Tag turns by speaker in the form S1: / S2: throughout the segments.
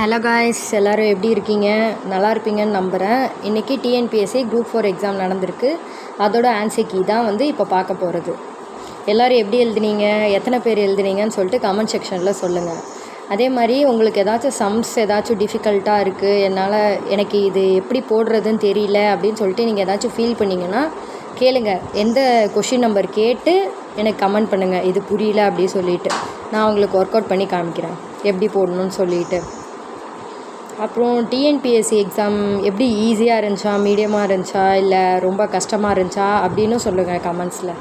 S1: Hello guys, எல்லோரும் எப்படி இருக்கீங்க? நல்லா இருப்பீங்கன்னு நம்புகிறேன். இன்றைக்கி டிஎன்பிஎஸ்சி குரூப் 4 எக்ஸாம் நடந்திருக்கு. அதோட ஆன்சர் கீ தான் இப்போ பார்க்க போகிறது. எல்லோரும் எப்படி எழுதுனீங்க, எத்தனை பேர் எழுதுனீங்கன்னு சொல்லிட்டு கமெண்ட் செக்ஷனில் சொல்லுங்கள். அதே மாதிரி உங்களுக்கு ஏதாச்சும் சம்ஸ் ஏதாச்சும் டிஃபிகல்ட்டாக இருக்குது, எனக்கு இது எப்படி போடுறதுன்னு தெரியல அப்படின்னு சொல்லிட்டு நீங்கள் ஏதாச்சும் ஃபீல் பண்ணிங்கன்னா கேளுங்க. எந்த கொஷின் நம்பர் கேட்டு எனக்கு கமெண்ட் பண்ணுங்கள், இது புரியல அப்படின்னு சொல்லிவிட்டு நான் உங்களுக்கு ஒர்க் அவுட் பண்ணி காமிக்கிறேன் எப்படி போடணும்னு சொல்லிவிட்டு. அப்புறம் டிஎன்பிஎஸ்சி எக்ஸாம் எப்படி ஈஸியாக இருந்துச்சா, மீடியமாக இருந்துச்சா, இல்லை ரொம்ப கஷ்டமாக இருந்துச்சா அப்படின்னு சொல்லுங்கள் கமெண்ட்ஸில்.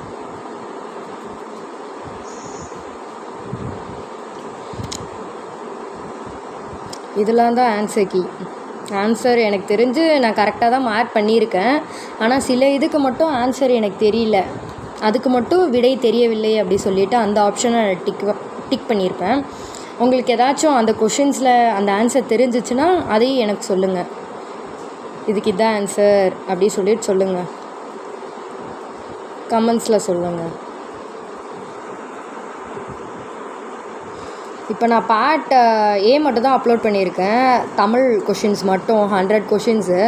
S1: இதெல்லாம் தான் ஆன்சர் கீ. ஆன்சர் எனக்கு தெரிஞ்சு நான் கரெக்டாக தான் மார்க் பண்ணியிருக்கேன். ஆனால் சில இதுக்கு மட்டும் ஆன்சர் எனக்கு தெரியல, அதுக்கு மட்டும் விடை தெரியவில்லை அப்படி சொல்லிவிட்டு அந்த ஆப்ஷனை டிக் பண்ணியிருப்பேன். உங்களுக்கு ஏதாச்சும் அந்த கொஷின்ஸில் அந்த ஆன்சர் தெரிஞ்சிச்சுன்னா அதையும் எனக்கு சொல்லுங்கள். இதுக்கு இதான் ஆன்சர் அப்படி சொல்லிட்டு சொல்லுங்கள், கமெண்ட்ஸில் சொல்லுங்கள். இப்போ நான் பார்ட் ஏ மட்டும் தான் அப்லோட் பண்ணியிருக்கேன், தமிழ் கொஷின்ஸ் மட்டும் 100 கொஷின்ஸு.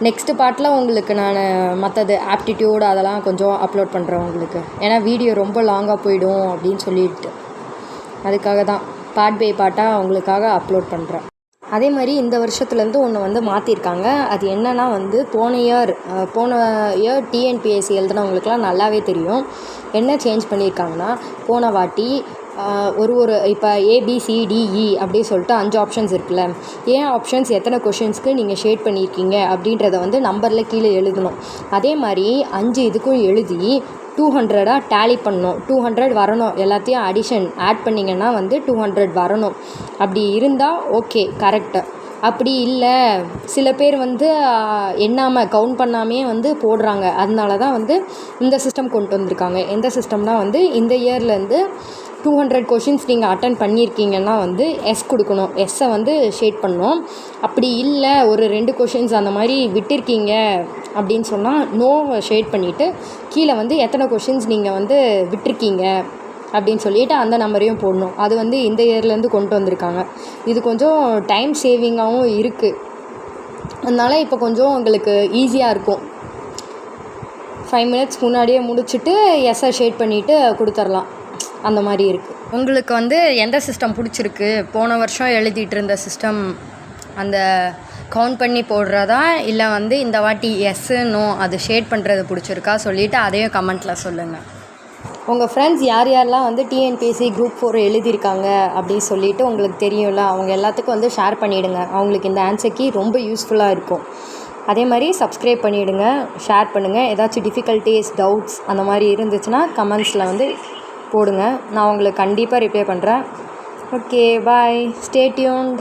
S1: நெக்ஸ்ட்டு பார்ட்டில் உங்களுக்கு நான் மற்றது ஆப்டிடியூட் அதெல்லாம் கொஞ்சம் அப்லோட் பண்ணுறேன் உங்களுக்கு. ஏன்னா வீடியோ ரொம்ப லாங்காக போயிடும் அப்படின்னு சொல்லிட்டு அதுக்காக தான் பார்ட் பை பார்ட்டாக உங்களுக்காக அப்லோட் பண்ணுறேன். அதே மாதிரி இந்த வருஷத்துலேருந்து ஒன்று மாற்றிருக்காங்க. அது என்னென்னா போன இயர் டிஎன்பிஎஸ்சி எழுதுனவங்களுக்குலாம் நல்லாவே தெரியும். என்ன சேஞ்ச் பண்ணியிருக்காங்கன்னா, போன வாட்டி ஒரு இப்போ ஏபிசிடிஇ அப்படி சொல்லிட்டு 5 ஆப்ஷன்ஸ் இருக்குல்ல, ஆப்ஷன்ஸ் எத்தனை கொஷின்ஸ்க்கு நீங்கள் ஷேட் பண்ணியிருக்கீங்க அப்படின்றத நம்பரில் கீழே எழுதணும். அதே மாதிரி 5 இதுக்கும் எழுதி 200 டேலி பண்ணணும். 200 வரணும், எல்லாத்தையும் ஆட் பண்ணிங்கன்னா 200 வரணும். அப்படி இருந்தால் ஓகே, கரெக்டு. அப்படி இல்லை, சில பேர் எண்ணாமல் கவுண்ட் பண்ணாமே போடுறாங்க. அதனால தான் இந்த சிஸ்டம் கொண்டு வந்திருக்காங்க. எந்த சிஸ்டம்னால் இந்த இயர்லேருந்து 200 கொஷின்ஸ் நீங்கள் அட்டன் பண்ணியிருக்கீங்கன்னா எஸ் கொடுக்கணும், எஸ்ஸை ஷேட் பண்ணணும். அப்படி இல்லை, ஒரு 2 கொஷின்ஸ் அந்த மாதிரி விட்டிருக்கீங்க அப்படின்னு சொன்னால் நோவை ஷேட் பண்ணிவிட்டு கீழே எத்தனை கொஷின்ஸ் நீங்கள் விட்டிருக்கீங்க அப்படின்னு சொல்லிவிட்டு அந்த நம்பரையும் போடணும். அது இந்த இயர்லேருந்து கொண்டு வந்திருக்காங்க. இது கொஞ்சம் டைம் சேவிங்காகவும் இருக்குது. அதனால் இப்போ கொஞ்சம் உங்களுக்கு ஈஸியாக இருக்கும். 5 மினிட்ஸ் முன்னாடியே முடிச்சுட்டு எஸ்ஸை ஷேட் பண்ணிவிட்டு கொடுத்துர்லாம். அந்த மாதிரி இருக்குது. உங்களுக்கு எந்த சிஸ்டம் பிடிச்சிருக்கு? போன வருஷம் எழுதிட்டு இருந்த சிஸ்டம் அந்த கவுண்ட் பண்ணி போடுறதா, இல்லை இந்த வாட்டி எஸ்ஸு நோ அது ஷேட் பண்ணுறது பிடிச்சிருக்கா சொல்லிவிட்டு அதையும் கமெண்ட்டில் சொல்லுங்கள். உங்கள் ஃப்ரெண்ட்ஸ் யாரெல்லாம் டிஎன்பிஎஸ்சி குரூப் 4 எழுதியிருக்காங்க அப்படின்னு சொல்லிவிட்டு உங்களுக்கு தெரியும்ல, அவங்க எல்லாத்துக்கும் ஷேர் பண்ணிவிடுங்க. அவங்களுக்கு இந்த ஆன்சர் கீ ரொம்ப யூஸ்ஃபுல்லாக இருக்கும். அதே மாதிரி சப்ஸ்கிரைப் பண்ணிவிடுங்க, ஷேர் பண்ணுங்கள். ஏதாச்சும் டிஃபிகல்ட்டிஸ், டவுட்ஸ் அந்த மாதிரி இருந்துச்சுன்னா கமெண்ட்ஸில் போடுங்க. நான் உங்களுக்கு கண்டிப்பாக ரிப்ளை பண்ணுறேன். ஓகே, பாய், ஸ்டே டியூன்ட்.